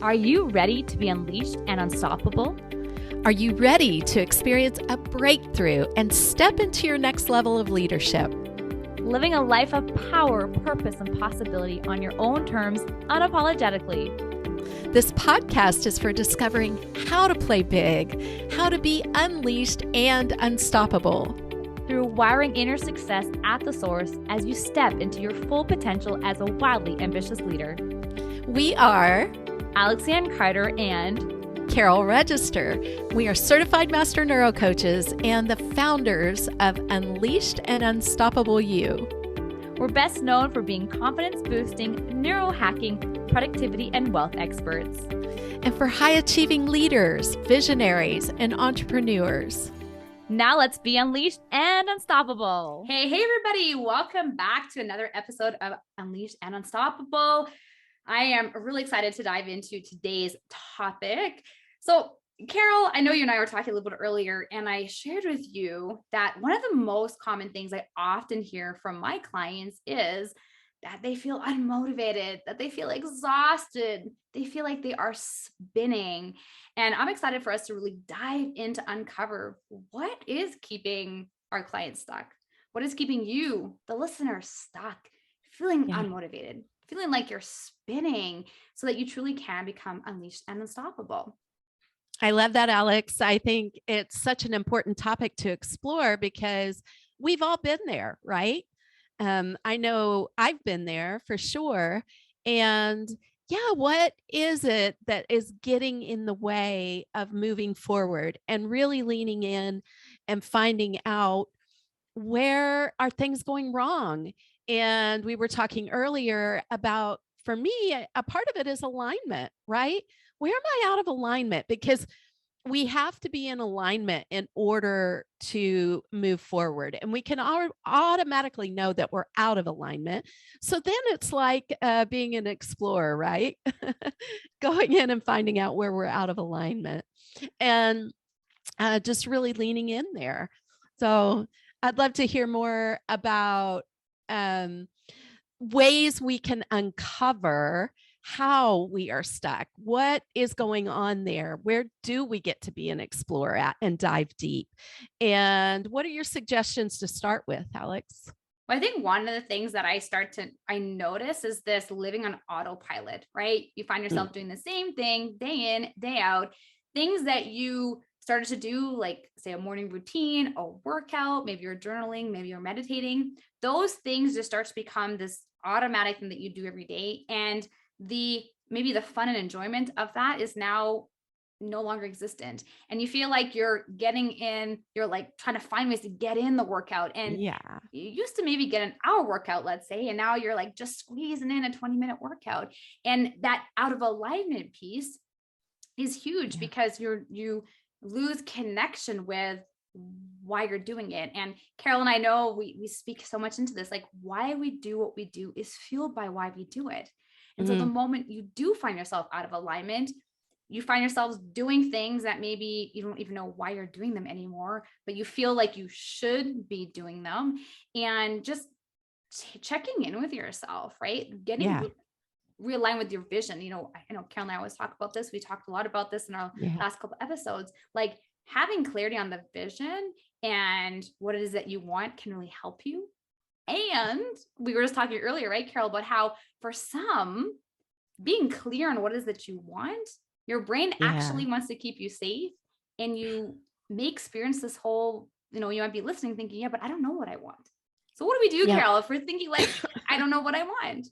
Are you ready to be unleashed and unstoppable? Are you ready to experience a breakthrough and step into your next level of leadership? Living a life of power, purpose, and possibility on your own terms, unapologetically. This podcast is for discovering how to play big, how to be unleashed and unstoppable. Through wiring inner success at the source as you step into your full potential as a wildly ambitious leader. We are Alexanne Carter and Carol Register. We are certified Master Neurocoaches and the founders of Unleashed and Unstoppable You. We're best known for being confidence-boosting, neurohacking, productivity, and wealth experts. And for high-achieving leaders, visionaries, and entrepreneurs. Now let's be unleashed and unstoppable. Hey, everybody. Welcome back to another episode of Unleashed and Unstoppable. I am really excited to dive into today's topic. So, Carol, I know you and I were talking a little bit earlier, and I shared with you that one of the most common things I often hear from my clients is that they feel unmotivated, that they feel exhausted, they feel like they are spinning. And I'm excited for us to really dive into uncover what is keeping our clients stuck. What is keeping you, the listener, stuck, feeling unmotivated, feeling like you're spinning so that you truly can become unleashed and unstoppable. I love that, Alex. I think it's such an important topic to explore because we've all been there, right? I know I've been there for sure. And what is it that is getting in the way of moving forward and really leaning in and finding out where are things going wrong? And we were talking earlier about, for me, a part of it is alignment, right? Where am I out of alignment? Because we have to be in alignment in order to move forward. And we can automatically know that we're out of alignment. So then it's like being an explorer, right? Going in and finding out where we're out of alignment and just really leaning in there. So I'd love to hear more about ways we can uncover how we are stuck. What is going on there? Where do we get to be an explorer at and dive deep? And what are your suggestions to start with, Alex? Well, I think one of the things that I notice is this living on autopilot, right? You find yourself doing the same thing day in, day out, things that you started to do, like say a morning routine, a workout, maybe you're journaling, maybe you're meditating. Those things just start to become this automatic thing that you do every day. And maybe the fun and enjoyment of that is now no longer existent. And you feel like you're like trying to find ways to get in the workout. And you used to maybe get an hour workout, let's say, and now you're like just squeezing in a 20-minute workout. And that out of alignment piece is huge because you lose connection with why you're doing it. And Carol and I know we speak so much into this, like why we do what we do is fueled by why we do it. And so the moment you do find yourself out of alignment, you find yourselves doing things that maybe you don't even know why you're doing them anymore, but you feel like you should be doing them, and just checking in with yourself, right? Getting realigned with your vision. I know Carol and I always talk about this. We talked a lot about this in our last couple episodes, like having clarity on the vision and what it is that you want can really help you. And we were just talking earlier, right, Carol, about how for some, being clear on what it is that you want, your brain actually wants to keep you safe, and you may experience this whole, you might be listening thinking, but I don't know what I want. So what do we do, Carol, if we're thinking like, I don't know what I want?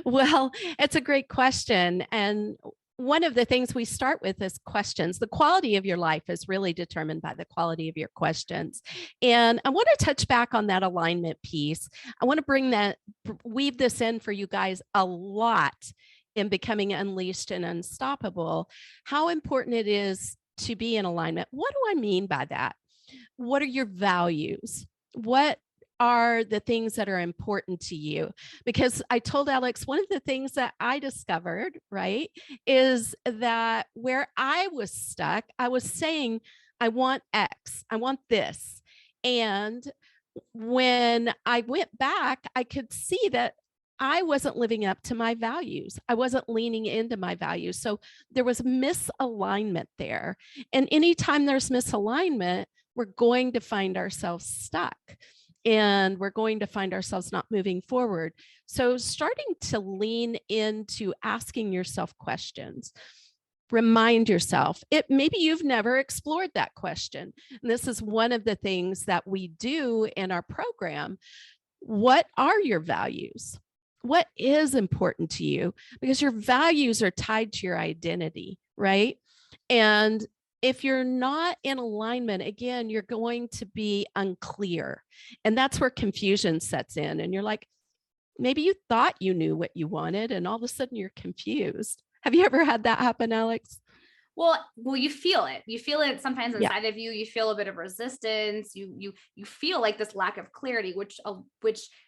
Well, it's a great question. And one of the things we start with is questions. The quality of your life is really determined by the quality of your questions. And I want to touch back on that alignment piece. I want to weave this in for you guys a lot in becoming unleashed and unstoppable, how important it is to be in alignment. What do I mean by that? What are your values? What are the things that are important to you? Because I told Alex, one of the things that I discovered, right, is that where I was stuck, I was saying, I want X, I want this. And when I went back, I could see that I wasn't living up to my values. I wasn't leaning into my values. So there was misalignment there. And anytime there's misalignment, we're going to find ourselves stuck and we're going to find ourselves not moving forward. So starting to lean into asking yourself questions. Remind yourself, maybe you've never explored that question. And this is one of the things that we do in our program. What are your values? What is important to you? Because your values are tied to your identity, right? And if you're not in alignment, again, you're going to be unclear. And that's where confusion sets in. And you're like, maybe you thought you knew what you wanted, and all of a sudden you're confused. Have you ever had that happen, Alex? Well, you feel it. You feel it sometimes inside of you. You feel a bit of resistance. You feel like this lack of clarity, which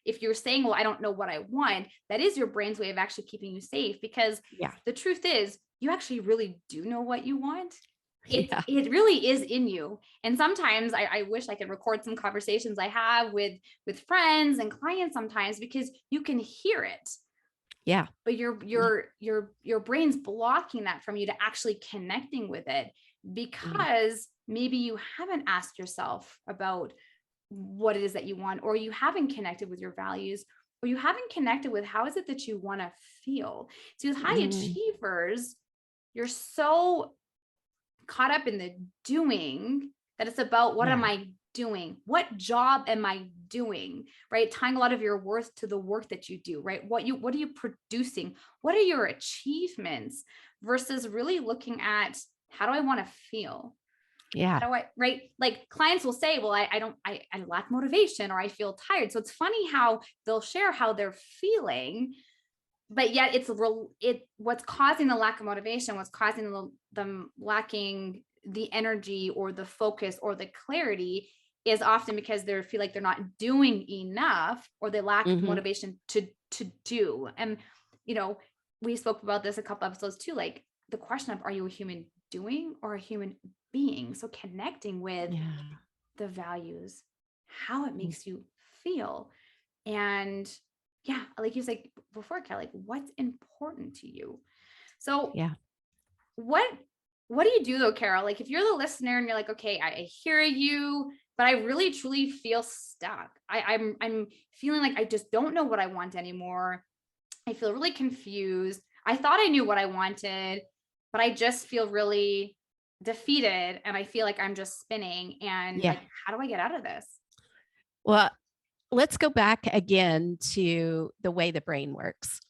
if you're saying, well, I don't know what I want, that is your brain's way of actually keeping you safe, because the truth is you actually really do know what you want. It really is in you. And sometimes I wish I could record some conversations I have with friends and clients sometimes, because you can hear it. Yeah. But your brain's blocking that from you to actually connecting with it, because maybe you haven't asked yourself about what it is that you want, or you haven't connected with your values, or you haven't connected with how is it that you want to feel. So with high achievers, you're so caught up in the doing that it's about what am I doing? What job am I doing? Right? Tying a lot of your worth to the work that you do, right? What are you producing? What are your achievements, versus really looking at how do I want to feel? Yeah. How do I, right? Like clients will say, well, I lack motivation, or I feel tired. So it's funny how they'll share how they're feeling, but yet what's causing the lack of motivation, what's causing them lacking the energy or the focus or the clarity, is often because they feel like they're not doing enough, or they lack motivation to do. And, we spoke about this a couple episodes too, like the question of, are you a human doing or a human being? So connecting with the values, how it makes you feel. And like you said before, Kelly, like what's important to you? So what do you do though, Carol? Like if you're the listener and you're like, okay, I hear you, but I really truly feel stuck. I'm feeling like I just don't know what I want anymore. I feel really confused. I thought I knew what I wanted, but I just feel really defeated, and I feel like I'm just spinning. And like, how do I get out of this? Well, let's go back again to the way the brain works.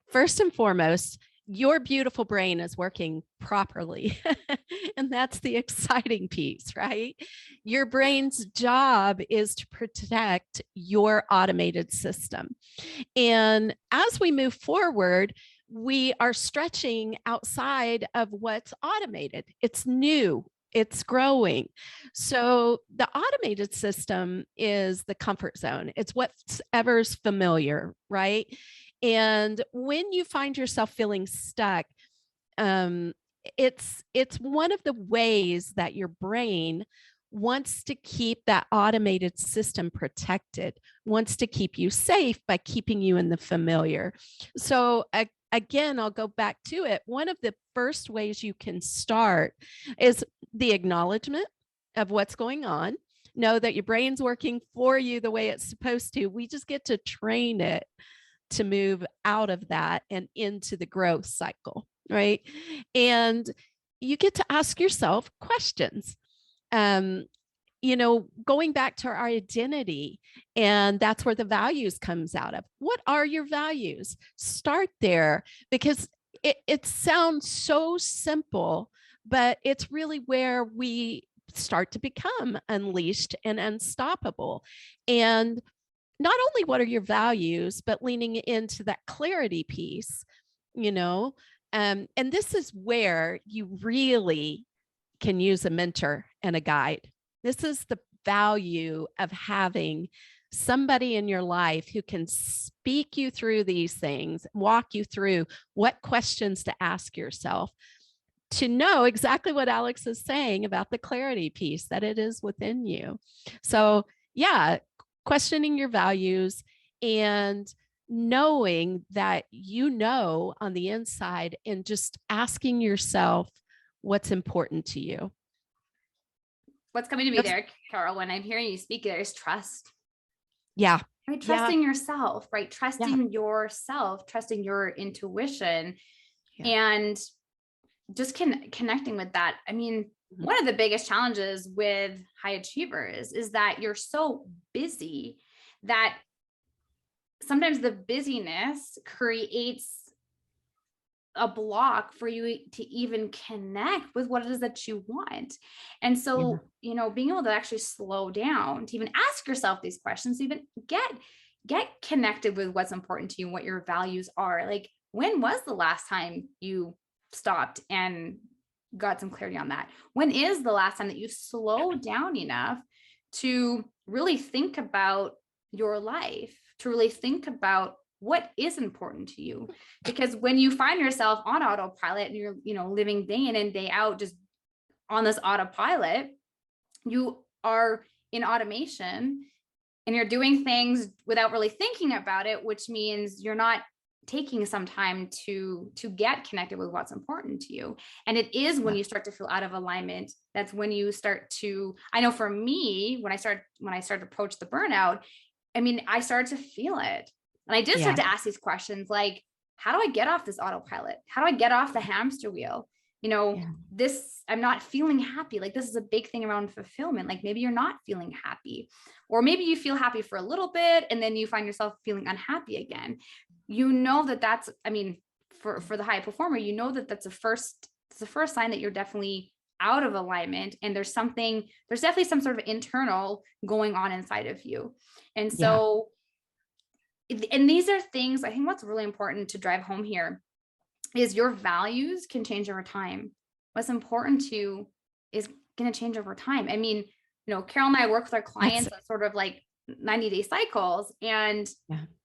First and foremost, your beautiful brain is working properly. And that's the exciting piece, right? Your brain's job is to protect your automated system. And as we move forward, we are stretching outside of what's automated. It's new. It's growing. So the automated system is the comfort zone. It's whatever's familiar, right? And when you find yourself feeling stuck, it's one of the ways that your brain wants to keep that automated system protected, wants to keep you safe by keeping you in the familiar. So again, I'll go back to it. One of the first ways you can start is the acknowledgement of what's going on. Know that your brain's working for you the way it's supposed to. We just get to train it to move out of that and into the growth cycle, right? And you get to ask yourself questions. Going back to our identity, and that's where the values comes out of. What are your values? Start there, because it sounds so simple, but it's really where we start to become unleashed and unstoppable. And not only what are your values, but leaning into that clarity piece, and this is where you really can use a mentor and a guide. This is the value of having somebody in your life who can speak you through these things, walk you through what questions to ask yourself, to know exactly what Alex is saying about the clarity piece, that it is within you. So questioning your values and knowing that on the inside, and just asking yourself what's important to you. What's coming to me there, Carol, when I'm hearing you speak, there is trust. Yeah. Right. Trusting yourself, right? Trusting yourself, trusting your intuition, and just connecting with that. I mean, one of the biggest challenges with high achievers is that you're so busy that sometimes the busyness creates a block for you to even connect with what it is that you want. And so, being able to actually slow down, to even ask yourself these questions, even get connected with what's important to you and what your values are. Like, when was the last time you stopped and got some clarity on that? When is the last time that you slowed down enough to really think about your life, to really think about what is important to you? Because when you find yourself on autopilot and you're, living day in and day out, just on this autopilot, you are in automation and you're doing things without really thinking about it, which means you're not taking some time to get connected with what's important to you. And it is when you start to feel out of alignment, that's when you start to, I know for me, when I started to approach the burnout, I mean, I started to feel it. And I did start to ask these questions like, how do I get off this autopilot? How do I get off the hamster wheel? I'm not feeling happy. Like, this is a big thing around fulfillment. Like, maybe you're not feeling happy, or maybe you feel happy for a little bit and then you find yourself feeling unhappy again. That's, I mean, for the high performer, that's the first sign that you're definitely out of alignment. And there's definitely some sort of internal going on inside of you. And so, and these are things, I think what's really important to drive home here is your values can change over time. What's important to you is going to change over time. I mean, Carol and I work with our clients on sort of like 90-day cycles, and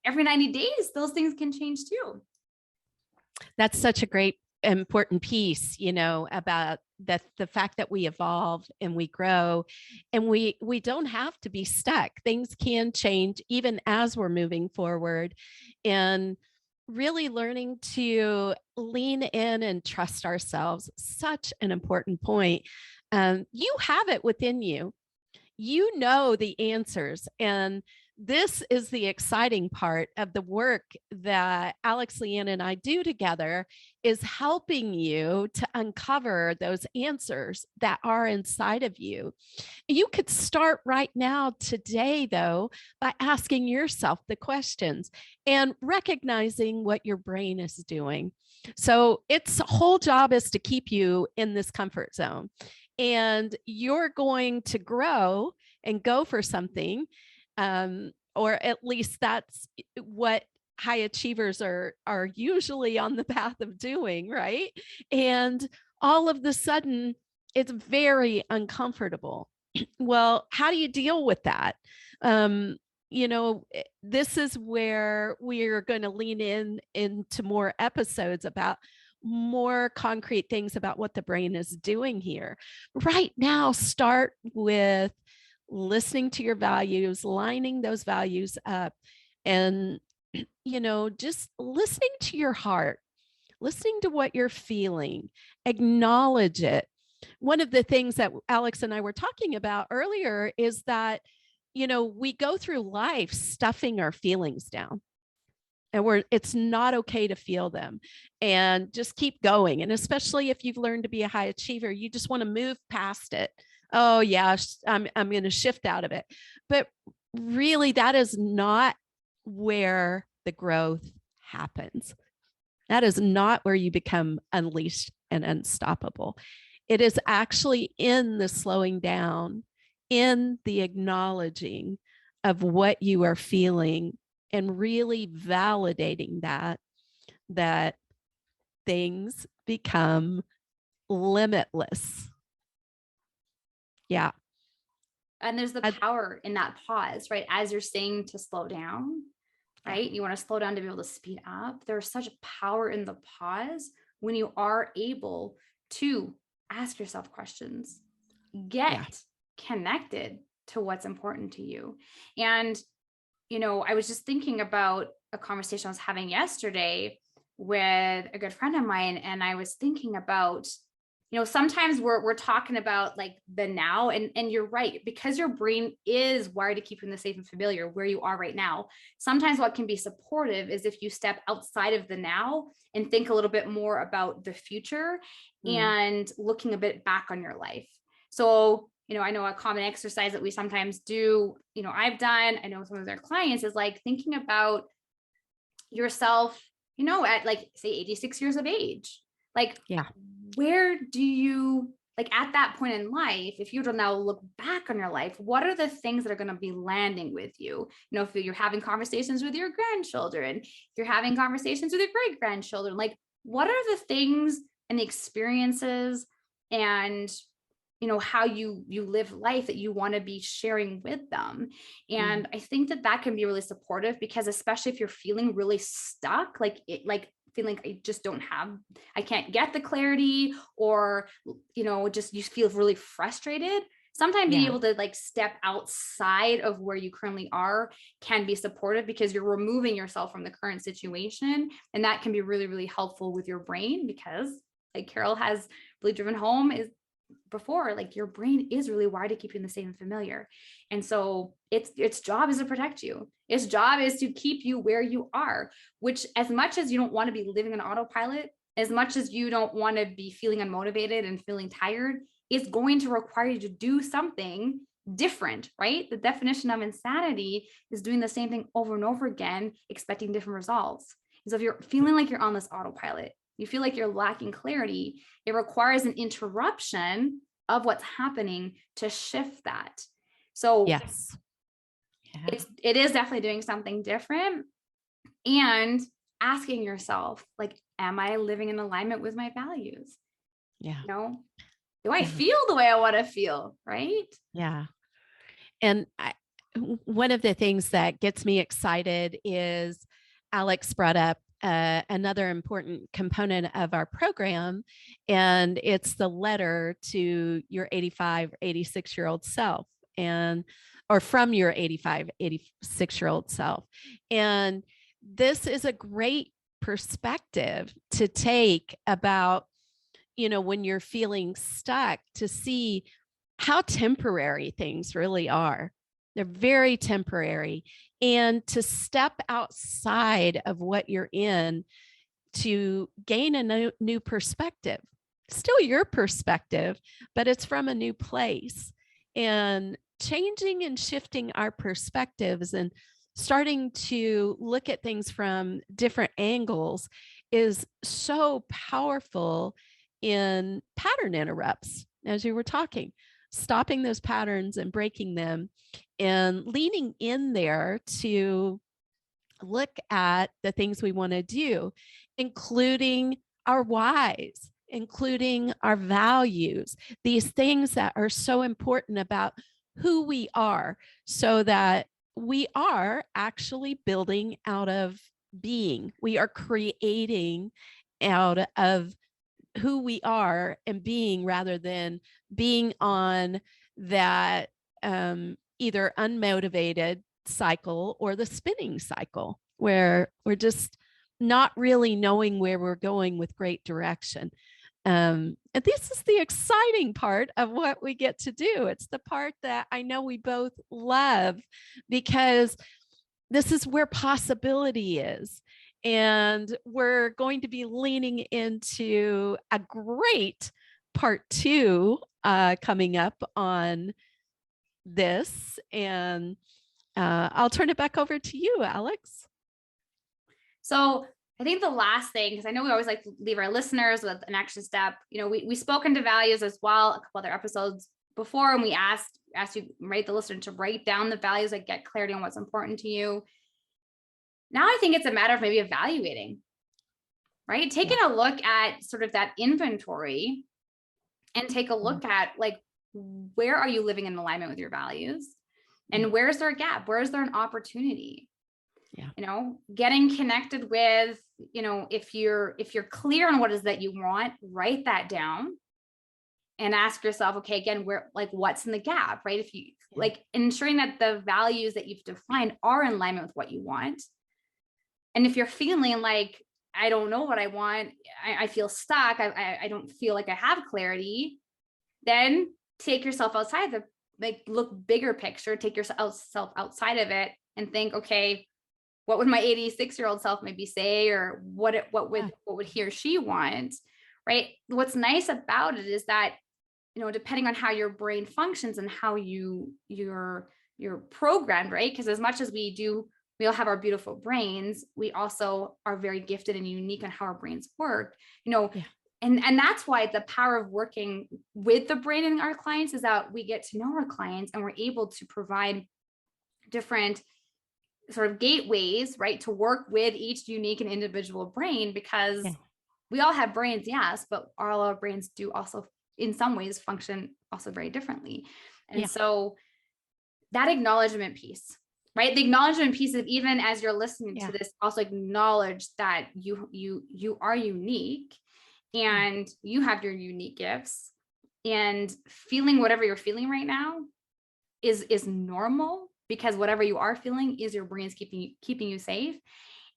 every 90 days, those things can change too. That's such a great, important piece, about the fact that we evolve and we grow, and we don't have to be stuck. Things can change even as we're moving forward, and really learning to lean in and trust ourselves. Such an important point. You have it within you. You know the answers, and this is the exciting part of the work that Alex, Leanne, and I do together, is helping you to uncover those answers that are inside of you. You could start right now today, though, by asking yourself the questions and recognizing what your brain is doing. So its whole job is to keep you in this comfort zone, and you're going to grow and go for something. Or at least that's what high achievers are usually on the path of doing, right? And all of the sudden, it's very uncomfortable. Well, how do you deal with that? This is where we're going to lean into more episodes about more concrete things about what the brain is doing here. Right now, start with listening to your values, lining those values up, and, just listening to your heart, listening to what you're feeling, acknowledge it. One of the things that Alex and I were talking about earlier is that, we go through life stuffing our feelings down, and it's not okay to feel them, and just keep going. And especially if you've learned to be a high achiever, you just want to move past it. Oh yeah, I'm going to shift out of it. But really, that is not where the growth happens. That is not where you become unleashed and unstoppable. It is actually in the slowing down, in the acknowledging of what you are feeling, and really validating that things become limitless. Yeah. And there's the power in that pause, right? As you're saying to slow down, right? You want to slow down to be able to speed up. There's such power in the pause when you are able to ask yourself questions, get connected to what's important to you. And, I was just thinking about a conversation I was having yesterday with a good friend of mine, and I was thinking about, sometimes we're talking about like the now, and you're right, because your brain is wired to keep you in the safe and familiar where you are right now. Sometimes what can be supportive is if you step outside of the now and think a little bit more about the future and looking a bit back on your life. So, I know a common exercise that we sometimes do, I've done, I know some of their clients, is like thinking about yourself, at like say 86 years of age. Like, where do you, like at that point in life, if you were to now look back on your life, what are the things that are going to be landing with you? If you're having conversations with your grandchildren, if you're having conversations with your great grandchildren, like what are the things and the experiences and how you live life that you want to be sharing with them. And I think that can be really supportive, because especially if you're feeling really stuck, like feeling like I can't get the clarity, or, just you feel really frustrated. Sometimes being able to like step outside of where you currently are can be supportive, because you're removing yourself from the current situation. And that can be really, really helpful with your brain, because like Carol has really driven home is before, like your brain is really wired to keep you in the safe and familiar. And so its job is to protect you. Its job is to keep you where you are, which, as much as you don't want to be living on autopilot, as much as you don't want to be feeling unmotivated and feeling tired, it's going to require you to do something different, right? The definition of insanity is doing the same thing over and over again, expecting different results. And so if you're feeling like you're on this autopilot, you feel like you're lacking clarity, it requires an interruption of what's happening to shift that. So yes, it is definitely doing something different, and asking yourself, like, am I living in alignment with my values? Yeah. Do I feel the way I want to feel? Right. Yeah. And one of the things that gets me excited is Alex brought up another important component of our program, and it's the letter to your 85, 86-year-old self, or from your 85, 86-year-old self. And this is a great perspective to take about, when you're feeling stuck, to see how temporary things really are. They're very temporary. And to step outside of what you're in to gain a new perspective, still your perspective, but it's from a new place. And changing and shifting our perspectives and starting to look at things from different angles is so powerful in pattern interrupts, as you were talking, stopping those patterns and breaking them, and leaning in there to look at the things we want to do, including our whys, including our values, these things that are so important about who we are, so that we are actually building out of being. We are creating out of who we are and being, rather than being on that either unmotivated cycle or the spinning cycle, where we're just not really knowing where we're going with great direction. And this is the exciting part of what we get to do. It's the part that I know we both love, because this is where possibility is. And we're going to be leaning into a great part 2 coming up on this. And I'll turn it back over to you, Alex. So I think the last thing, because I know we always like to leave our listeners with an action step. We spoke into values as well, a couple other episodes before, and we asked you, right, the listener, to write down the values, like get clarity on what's important to you. Now I think it's a matter of maybe evaluating, right? Taking a look at sort of that inventory, and take a look at, like, where are you living in alignment with your values, and where's there a gap? Where is there an opportunity? Getting connected with, if you're clear on what it is that you want, write that down and ask yourself, okay, again, where, like, what's in the gap, right? If you like ensuring that the values that you've defined are in alignment with what you want. And if you're feeling like, I don't know what I want, I feel stuck, I don't feel like I have clarity, then take yourself outside the, like, look bigger picture, take yourself outside of it and think, okay, what would my 86-year-old self maybe say, or what would he or she want, right? What's nice about it is that, depending on how your brain functions and how you're programmed, right? Because as much as we all have our beautiful brains, we also are very gifted and unique on how our brains work, and that's why the power of working with the brain in our clients is that we get to know our clients and we're able to provide different sort of gateways, right, to work with each unique and individual brain, because we all have brains, yes, but all our brains do also in some ways function also very differently. And so that acknowledgement piece, right? The acknowledgement piece of, even as you're listening to this, also acknowledge that you are unique and you have your unique gifts, and feeling whatever you're feeling right now is normal, because whatever you are feeling is your brain's keeping you safe.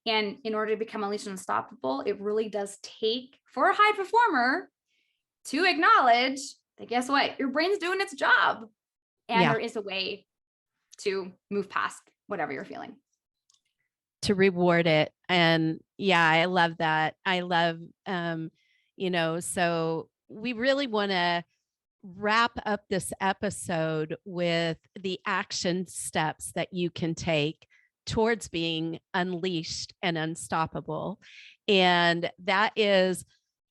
And in order to become unleashed and unstoppable, it really does take, for a high performer, to acknowledge that, guess what? Your brain's doing its job. And there is a way to move past whatever you're feeling. To reward it. And I love that. I love, so we really want to wrap up this episode with the action steps that you can take towards being unleashed and unstoppable. And that is,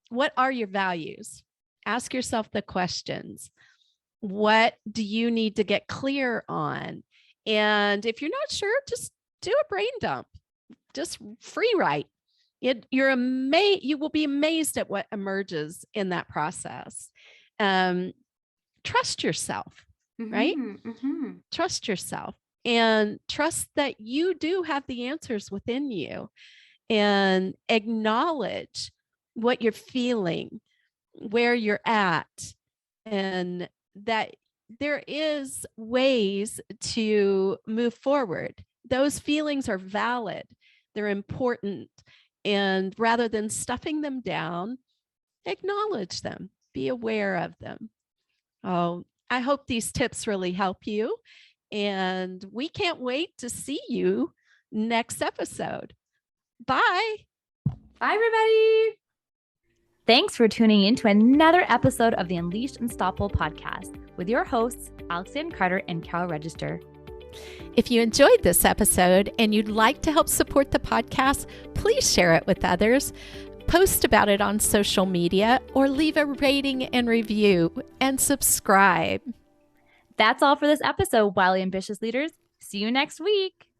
what are your values? Ask yourself the questions. What do you need to get clear on? And if you're not sure, just do a brain dump. Just free write. You will be amazed at what emerges in that process. Trust yourself, right? Mm-hmm. Trust yourself, and trust that you do have the answers within you, and acknowledge what you're feeling, where you're at, and that there is ways to move forward. Those feelings are valid. They're important. And rather than stuffing them down, acknowledge them, be aware of them. Oh, I hope these tips really help you. And we can't wait to see you next episode. Bye. Bye, everybody. Thanks for tuning in to another episode of the Unleashed Unstoppable podcast with your hosts, Alexandra Carter and Carol Register. If you enjoyed this episode and you'd like to help support the podcast, please share it with others, post about it on social media, or leave a rating and review, and subscribe. That's all for this episode, Wildly Ambitious Leaders. See you next week.